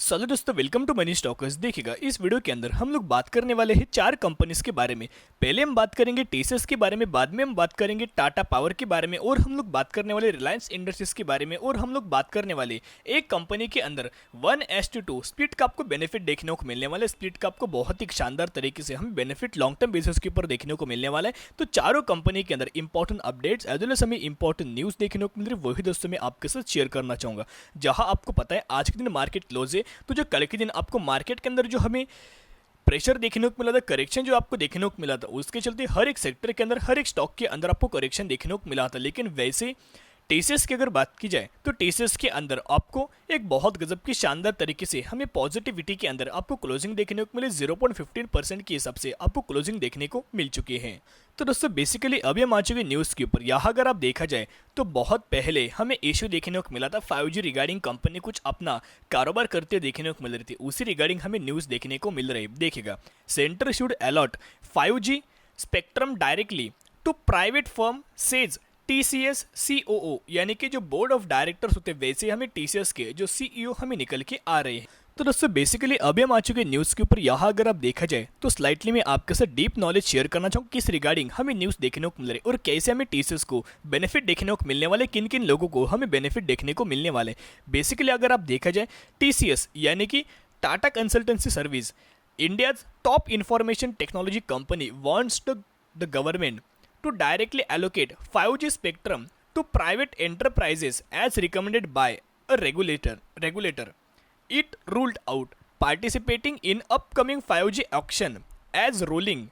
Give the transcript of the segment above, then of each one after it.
चलो दोस्तों, welcome to money stalkers. देखिएगा, इस वीडियो के अंदर हम लोग बात करने वाले हैं चार कंपनीज के बारे में। पहले हम बात करेंगे टीसीएस के बारे में, बाद में हम बात करेंगे टाटा पावर के बारे में, और हम लोग बात करने वाले रिलायंस इंडस्ट्रीज के बारे में, और हम लोग बात करने वाले एक कंपनी के अंदर 1:2 स्प्लिट का आपको बेनिफिट देखने को मिलने वाला है। स्प्लिट का आपको बहुत ही शानदार तरीके से हमें बेनिफिट लॉन्ग टर्म बेसिस के ऊपर देखने को मिलने वाला है। तो चारों कंपनी के अंदर important updates as well as हमें इंपॉर्टेंट न्यूज देखने को मिल रही है, वही दोस्तों मैं आपके साथ शेयर करना चाहूंगा। जहां आपको पता है आज के दिन मार्केट क्लोज है, तो जो कल के दिन आपको मार्केट के अंदर जो हमें प्रेशर देखने को मिला था, करेक्शन जो आपको देखने को मिला था, उसके चलते हर एक सेक्टर के अंदर, हर एक स्टॉक के अंदर आपको करेक्शन देखने को मिला था। लेकिन वैसे टीसीएस की अगर बात की जाए तो टीसीएस के अंदर आपको एक बहुत गजब की शानदार तरीके से हमें पॉजिटिविटी के अंदर आपको क्लोजिंग देखने को मिले। 0.15% के हिसाब से आपको क्लोजिंग देखने को मिल चुके हैं। तो दोस्तों बेसिकली अभी हम आ चुके न्यूज़ के ऊपर। यहाँ अगर आप देखा जाए तो बहुत पहले हमें इश्यू देखने को मिला था 5G रिगार्डिंग, कंपनी कुछ अपना कारोबार करते देखने को मिल रही थी, उसी रिगार्डिंग हमें न्यूज़ देखने को मिल रही है। देखिएगा, centre should allot 5G spectrum directly to private firm says TCS COO, यानी कि जो बोर्ड ऑफ डायरेक्टर्स होते हैं वैसे हमें टीसीएस के जो सीईओ हमें निकल के आ रहे हैं। तो दोस्तों बेसिकली अभी हम आ चुके न्यूज़ के ऊपर। यहाँ अगर आप देखा जाए तो स्लाइटली मैं आपके साथ डीप नॉलेज शेयर करना चाहूँ किस रिगार्डिंग हमें न्यूज़ देखने को मिल रही है और कैसे हमें टीसीएस को बेनिफिट देखने को मिलने वाले, किन किन लोगों को हमें बेनिफिट देखने को मिलने वाले। बेसिकली अगर आप देखा जाए टीसीएस यानी कि Tata consultancy service, India's top information technology company, wants the government to directly allocate 5G spectrum to private enterprises as recommended by a regulator. It ruled out participating in upcoming 5G auction as ruling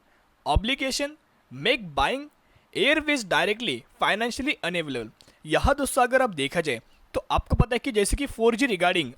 obligation make buying airways directly financially unavailable। यहाँ दोस्तों अगर आप देखा जाए तो आपको पता है कि जैसे कि 4G रिगार्डिंग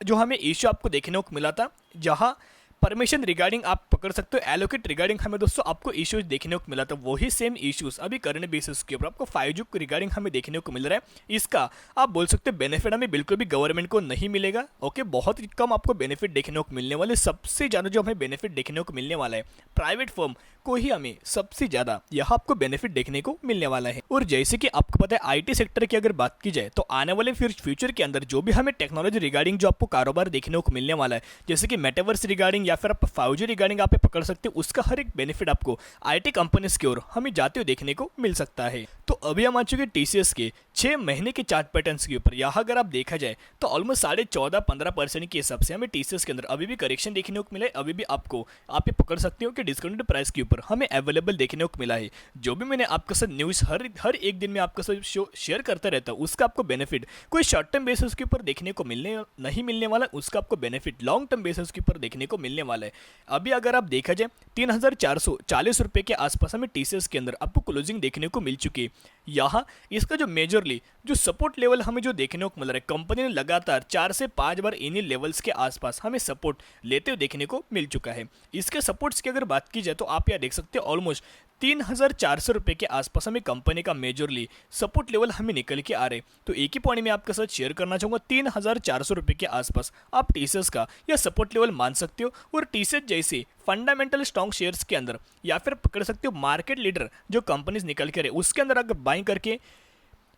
जो हमें इश्यू आपको देखने को मिला था, जहाँ परमिशन रिगार्डिंग आप पकड़ सकते हो, एलोकेट रिगार्डिंग हमें दोस्तों आपको इश्यूज देखने को मिला था, वही सेम इश्यूज अभी करंट बेसिस के ऊपर आपको 5G रिगार्डिंग हमें देखने को मिल रहा है। इसका आप बोल सकते हो बेनिफिट हमें बिल्कुल भी गवर्नमेंट को नहीं मिलेगा। ओके, बहुत ही कम आपको बेनिफिट देखने को मिलने वाले। सबसे ज़्यादा जो हमें बेनिफिट देखने को मिलने वाला है प्राइवेट फर्म को ही हमें सबसे ज़्यादा यहाँ आपको बेनिफिट देखने को मिलने वाला है। और जैसे कि आपको पता है आईटी सेक्टर की अगर बात की जाए तो आने वाले फ्यूचर के अंदर जो भी हमें टेक्नोलॉजी रिगार्डिंग जो आपको कारोबार देखने को मिलने वाला है, जैसे कि मेटावर्स रिगार्डिंग या फिर आप 5G रिगार्डिंग आप पकड़ सकते हो, उसका हर एक बेनिफिट आपको आईटी कंपनीज की ओर हमें जाते हुए देखने को मिल सकता है। तो अभी हम आ चुके टीसीएस के 6 महीने के चार्ट पैटर्न्स के ऊपर। यहाँ अगर आप देखा जाए तो ऑलमोस्ट 14.5-15% के हिसाब से हमें टीसीएस के अंदर अभी भी करेक्शन देखने को मिला है। अभी भी आपको आप ये पकड़ सकते हो कि डिस्काउंटेड प्राइस के ऊपर हमें अवेलेबल देखने को मिला है। जो भी मैंने आपके साथ न्यूज़ हर एक दिन में आपके साथ शेयर करता रहता हूँ, उसका आपको बेनिफिट कोई शॉर्ट टर्म बेसिस के ऊपर देखने को नहीं मिलने वाला, उसका आपको बेनिफिट लॉन्ग टर्म बेसिस के ऊपर देखने को मिलने वाला है। अभी अगर आप देखा जाए 3,440 रुपये के आसपास हमें टीसीएस के अंदर आपको क्लोजिंग देखने को मिल चुकी है। यहाँ इसका जो मेजरली जो सपोर्ट लेवल हमें जो देखने को मिल रहा है, कंपनी ने लगातार 4 से 5 बार इन्हीं लेवल्स के आसपास हमें सपोर्ट लेते हुए देखने को मिल चुका है। इसके सपोर्ट्स की अगर बात की जाए तो आप यहाँ देख सकते हैं ऑलमोस्ट 3,400 रुपये के आसपास हमें कंपनी का मेजरली सपोर्ट लेवल हमें निकल के आ रहे। तो एक ही पॉइंट में आपके साथ शेयर करना चाहूँगा, 3,400 रुपये के आसपास आप टीसीएस का या सपोर्ट लेवल मान सकते हो। और टीसीएस जैसे फंडामेंटल स्ट्रॉन्ग शेयर्स के अंदर या फिर पकड़ सकते हो मार्केट लीडर जो कंपनीज निकल के रहे, उसके अंदर अगर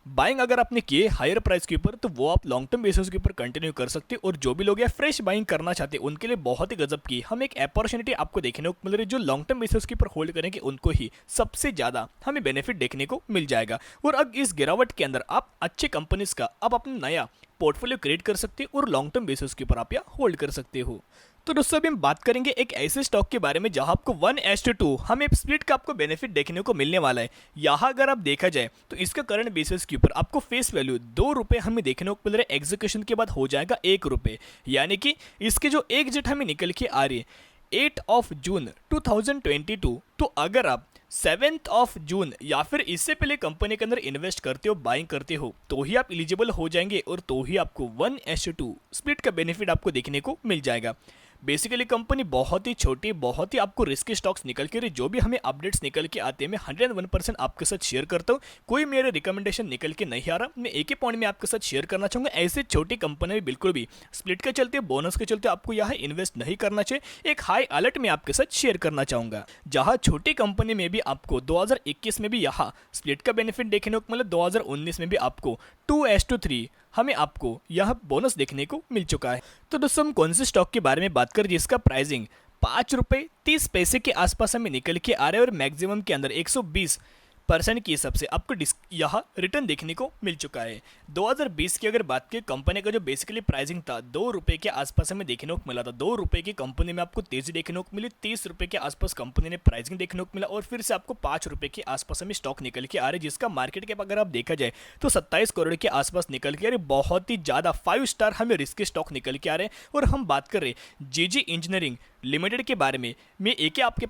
बाइंग अगर आपने किए हायर प्राइस के ऊपर तो वो आप लॉन्ग टर्म बेसिस के ऊपर कंटिन्यू कर सकते हो। और जो भी लोग या फ्रेश बाइंग करना चाहते हैं उनके लिए बहुत ही गजब की हम एक अपॉर्चुनिटी आपको देखने को मिल रही है। जो लॉन्ग टर्म बेसिस के ऊपर होल्ड करेंगे उनको ही सबसे ज़्यादा हमें बेनिफिट देखने को मिल जाएगा। और अब इस गिरावट के अंदर आप अच्छे कंपनीज का अब अपना नया पोर्टफोलियो क्रिएट कर सकते हो और लॉन्ग टर्म बेसिस के ऊपर आप यहाँ होल्ड कर सकते हो। तो दोस्तों अभी हम बात करेंगे एक ऐसे स्टॉक के बारे में जहां आपको 1:2 हमें स्प्लिट का आपको बेनिफिट देखने को मिलने वाला है। यहाँ अगर आप देखा जाए तो इसका करंट बेसिस के ऊपर आपको फेस वैल्यू 2 रुपये हमें देखने को मिल रहा है, एग्जीक्यूशन के बाद हो जाएगा 1 रुपये, यानी कि इसके जो एग्जिट हमें निकल के आ रही है 8 जून 2022। तो अगर आप 7 जून या फिर इससे पहले कंपनी के अंदर इन्वेस्ट करते हो, बाइंग करते हो, तो ही आप एलिजिबल हो जाएंगे और तो ही आपको 1:2 स्प्लिट का बेनिफिट आपको देखने को मिल जाएगा। बेसिकली कंपनी बहुत ही छोटी, बहुत ही आपको रिस्की स्टॉक्स निकल के, जो भी हमें अपडेट्स निकल के आते हैं मैं 101% आपके साथ शेयर करता हूँ। कोई मेरे रिकमेंडेशन निकल के नहीं आ रहा, मैं एक ही पॉइंट में आपके साथ शेयर करना चाहूँगा। ऐसे छोटी कंपनी में बिल्कुल भी स्प्लिट के चलते, बोनस के चलते आपको यहाँ इन्वेस्ट नहीं करना चाहिए। एक हाई अलर्ट में आपके साथ शेयर करना चाहूँगा, जहाँ छोटी कंपनी में भी आपको 2021 में भी यहाँ स्प्लिट का बेनिफिट देखने को मिला, 2019 में भी आपको 2:3 हमें आपको यह बोनस देखने को मिल चुका है। तो दोस्तों हम कौन से स्टॉक के बारे में बात करें जिसका प्राइसिंग 5 रुपये 30 पैसे के आसपास हमें निकल के आ रहे हैं और मैक्सिमम के अंदर 120% की हिसाब से आपको यह रिटर्न देखने को मिल चुका है। 2020 की अगर बात की कंपनी का जो बेसिकली प्राइसिंग था 2 रुपये के आसपास हमें देखने को मिला था। 2 रुपये की कंपनी में आपको तेजी देखने को मिली, 30 रुपये के आसपास कंपनी ने प्राइसिंग देखने को मिला और फिर से आपको 5 रुपये के आसपास हमें स्टॉक निकल के आ रहे, जिसका मार्केट कैप अगर आप देखा जाए तो 27 करोड़ के आसपास निकल के आ रहे। बहुत ही ज़्यादा 5 स्टार हमें रिस्की स्टॉक निकल के आ रहे हैं। और हम बात कर रहे जीजी इंजीनियरिंग लिमिटेड के बारे में, मैं एक आपके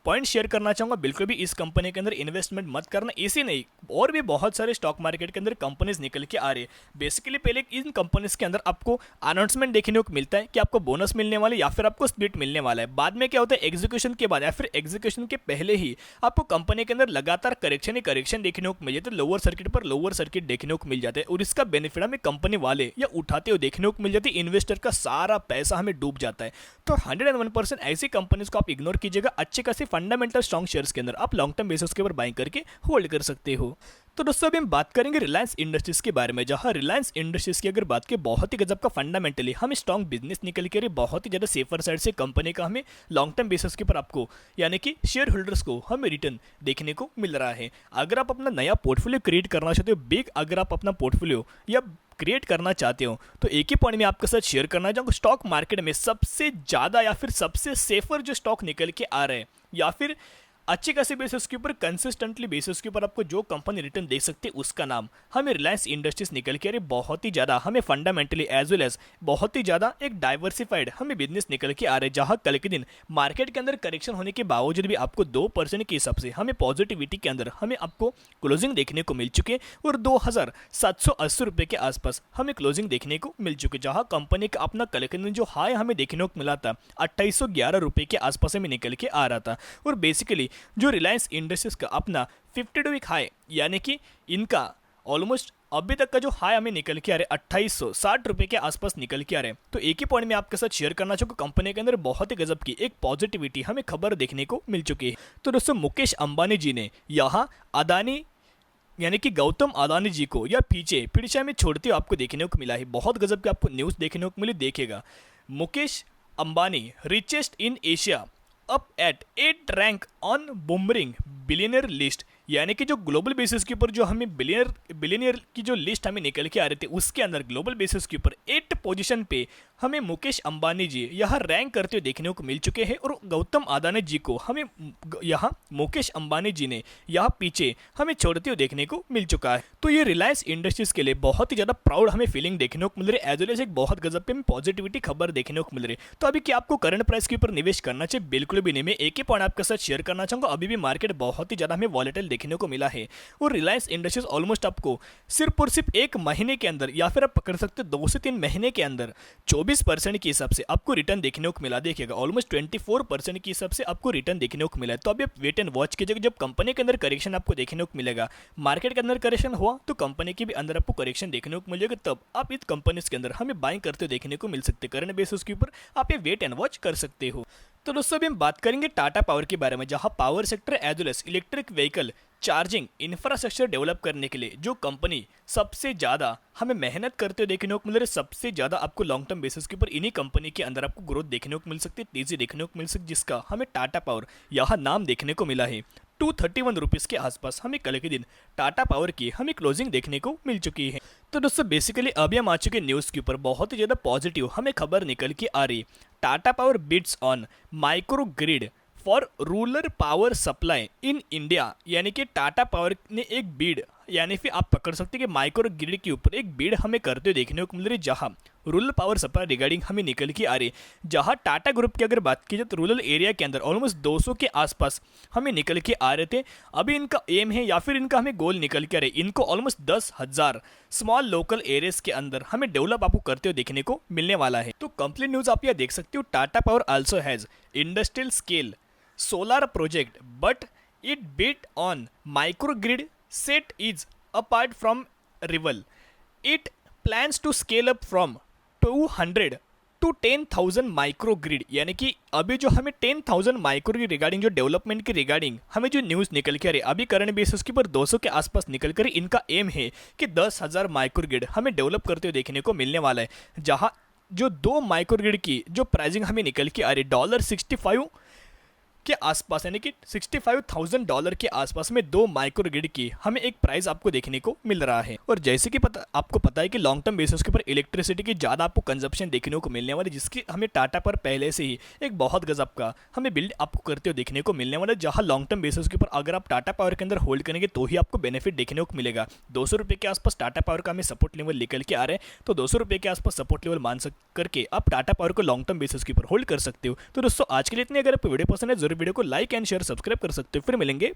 पॉइंट शेयर करना चाहूंगा, बिल्कुल भी इस कंपनी के अंदर इन्वेस्टमेंट मत करना। इसी नहीं, और भी बहुत सारे स्टॉक मार्केट के अंदर कंपनीज निकल के आ रही है। बेसिकली पहले इन कंपनीज के अंदर आपको अनाउंसमेंट देखने को मिलता है कि आपको बोनस मिलने वाला है या फिर आपको स्प्लिट मिलने वाला है। बाद में क्या होता है, एग्जीक्यूशन के बाद या फिर एग्जीक्यूशन के पहले ही आपको कंपनी के अंदर लगातार करेक्शन ही करेक्शन देखने को मिल जाता है। लोअर सर्किट पर लोअर सर्किट देखने को मिल जाता है और इसका बेनिफिट हमें कंपनी वाले या उठाते हुए देखने को मिल जाती है। इन्वेस्टर का सारा पैसा हमें डूब जाता है। तो 101% ऐसी कंपनीज को आप इग्नोर कीजिएगा। अच्छे खासी फंडामेंटल स्ट्रॉन्ग शेयर्स के अंदर आप लॉन्ग टर्म बेसिस के ऊपर बाइंग करके होल्ड कर सकते हो। तो दोस्तों अभी हम बात करेंगे रिलायंस इंडस्ट्रीज के बारे में, जहां रिलायंस इंडस्ट्रीज की अगर बात करें बहुत ही गजब का फंडामेंटली हमें स्ट्रॉन्ग बिजनेस निकल के रही, बहुत ही ज़्यादा सेफर साइड से कंपनी का हमें लॉन्ग टर्म बेसिस के ऊपर आपको यानी कि शेयर होल्डर्स को हमें रिटर्न देखने को मिल रहा है। अगर आप अपना नया पोर्टफोलियो क्रिएट करना चाहते हो, बिग अगर आप अपना पोर्टफोलियो या क्रिएट करना चाहते हो, तो एक ही पॉइंट में आपके साथ शेयर करना चाहूँगा। स्टॉक मार्केट में सबसे ज़्यादा या फिर सबसे सेफर जो स्टॉक निकल के आ रहे हैं या फिर अच्छे खासे बेसिस के ऊपर कंसिस्टेंटली बेसिस के ऊपर आपको जो कंपनी रिटर्न दे सकती है उसका नाम हमें रिलायंस इंडस्ट्रीज निकल के आ रही। बहुत ही ज़्यादा हमें फंडामेंटली एज वेल एज बहुत ही ज़्यादा एक डाइवर्सिफाइड हमें बिजनेस निकल के आ रहे, जहां कल के दिन मार्केट के अंदर करेक्शन होने के बावजूद भी आपको 2% के हिसाब से हमें पॉजिटिविटी के अंदर हमें आपको क्लोजिंग देखने को मिल चुके और 2780 रुपये के आसपास हमें क्लोजिंग देखने को मिल चुके, जहां कंपनी का अपना कल के दिन जो हाई हमें देखने को मिला था 2811 रुपये के आसपास हमें निकल के आ रहा था। और बेसिकली जो रिलायंस इंडस्ट्रीज का अपना 52 वीक हाई यानी कि इनका ऑलमोस्ट अभी तक का जो हाई हमें निकल के आ रहे 2860 रुपये के आसपास निकल के आ रहे हैं। तो एक ही पॉइंट में आपके साथ शेयर करना चाहूँगा, कंपनी के अंदर बहुत ही गजब की एक पॉजिटिविटी हमें खबर देखने को मिल चुकी है। तो दोस्तों मुकेश अंबानी जी ने यहाँ अदानी यानी कि गौतम अदानी जी को या पीछे में छोड़ते हुए आपको देखने को मिला है। बहुत गजब की आपको न्यूज़ देखने को मिली, देखिएगा Mukesh Ambani richest in Asia up at 8 rank on Bloomberg billionaire list, यानी कि जो ग्लोबल बेसिस के ऊपर जो हमें बिलियनियर की जो लिस्ट हमें निकल के आ रही थी उसके अंदर ग्लोबल बेसिस के ऊपर 8 पोजीशन पे हमें मुकेश अंबानी जी यहाँ रैंक करते हुए देखने को मिल चुके हैं और गौतम अदानी जी को हमें यहाँ मुकेश अंबानी जी ने यहाँ पीछे हमें छोड़ते हुए देखने को मिल चुका है। तो ये रिलायंस इंडस्ट्रीज के लिए बहुत ही ज़्यादा प्राउड हमें फीलिंग देखने को मिल रही है, एज वेल एज एक बहुत गजब पे हमें पॉजिटिविटी खबर देखने को मिल रही है। तो अभी क्या आपको करंट प्राइस के ऊपर निवेश करना चाहिए? बिल्कुल भी नहीं। मैं एक ही पॉइंट आपके साथ शेयर करना चाहूँगा, अभी भी मार्केट बहुत ही ज़्यादा हमें वॉलेटाइल देखने को मिला है और रिलायंस इंडस्ट्रीज ऑलमोस्ट आपको सिर्फ और सिर्फ एक महीने के अंदर या फिर आप पकड़ सकते 2 से 3 महीने के अंदर 24% के हिसाब से आपको रिटर्न देखने को मिला। देखिएगा ऑलमोस्ट 24% के हिसाब से आपको रिटर्न देखने को मिला है। तो अभी आप वेट एंड वॉच कीजिएगा, जब कंपनी के अंदर करेक्शन आपको देखने को मिलेगा, मार्केट के अंदर करेक्शन हुआ तो कंपनी के भी अंदर आपको करेक्शन देखने को मिलेगा, तब आप इस कंपनीज के अंदर हमें बाइंग करते हुए देखने को मिल सकते हैं। करंट बेसिस के ऊपर आप ये वेट एंड वॉच कर सकते हो। तो दोस्तों अभी हम बात करेंगे टाटा पावर के बारे में, जहां power sector as well as electric vehicle charging infrastructure develop करने के लिए जो कंपनी सबसे ज़्यादा हमें मेहनत करते हुए देखने को मिल रही है, सबसे ज़्यादा आपको लॉन्ग टर्म बेसिस के ऊपर इन्हीं कंपनी के अंदर आपको ग्रोथ देखने को मिल सकती है, तेजी देखने को मिल सकती है, जिसका हमें टाटा पावर यहाँ नाम देखने को मिला है। 231 रुपीज़ के आसपास हमें कल के दिन टाटा पावर की हमें क्लोजिंग देखने को मिल चुकी है। तो दोस्तों बेसिकली अभी हम आ चुके न्यूज़ के ऊपर बहुत ही ज़्यादा पॉजिटिव हमें खबर निकल के आ रही। Tata power bids on micro grid for rural power supply in India, यानी कि टाटा पावर ने एक बीड यानी फिर आप पकड़ सकते हैं कि माइक्रो ग्रिड के ऊपर एक बीड हमें करते हुए देखने को मिल रही, जहां रूरल पावर सप्लाई रिगार्डिंग हमें निकल के आ रही। जहां टाटा ग्रुप की अगर बात की जाए तो रूरल एरिया के अंदर ऑलमोस्ट 200 के आसपास हमें निकल के आ रहे थे। अभी इनका एम है या फिर इनका हमें गोल निकल के आ रहे, इनको ऑलमोस्ट 10,000 स्मॉल लोकल एरियाज के अंदर हमें डेवलप आपको करते हुए देखने को मिलने वाला है। तो कंप्लीट न्यूज़ आप यह देख सकते हो, Tata power also has industrial scale solar project but it bid on microgrid set is apart from rival. It plans to scale up from 200 to 10,000 micro grid, यानी कि अभी जो हमें 10,000 माइक्रो की रिगार्डिंग, जो डेवलपमेंट की रिगार्डिंग हमें जो न्यूज़ निकल के आ रही है अभी करंट बेसिस के ऊपर 200 के आसपास निकल कर इनका एम है कि 10,000 माइक्रो ग्रिड हमें डेवलप करते हुए देखने को मिलने वाला है, जहां जो 2 माइक्रो ग्रिड की जो प्राइसिंग हमें निकल के आ रही है $65 के आसपास, यानी कि $65,000 के आसपास में 2 माइक्रो ग्रिड की हमें एक प्राइस आपको देखने को मिल रहा है। और जैसे कि आपको पता है कि लॉन्ग टर्म बेसिस के ऊपर इलेक्ट्रिसिटी की ज़्यादा आपको कंजप्शन देखने को मिलने वाली, जिसकी हमें टाटा पर पहले से ही एक बहुत गजब का हमें बिल्ड आपको करते हुए देखने को मिलने वाला है, जहाँ लॉन्ग टर्म बेसिस के ऊपर अगर आप टाटा पावर के अंदर होल्ड करेंगे तो ही आपको बेनिफिट देखने को मिलेगा। ₹200 के आसपास टाटा पावर का हमें सपोर्ट लेवल निकल के आ रहे हैं, तो ₹200 के आसपास सपोर्ट लेवल मान करके आप टाटा पावर को लॉन्ग टर्म बेसिस के ऊपर होल्ड कर सकते हो। तो दोस्तों आज के लिए इतने, अगर आपको वीडियो पसंद है जरूर वीडियो को लाइक एंड शेयर सब्सक्राइब कर सकते हो। फिर मिलेंगे।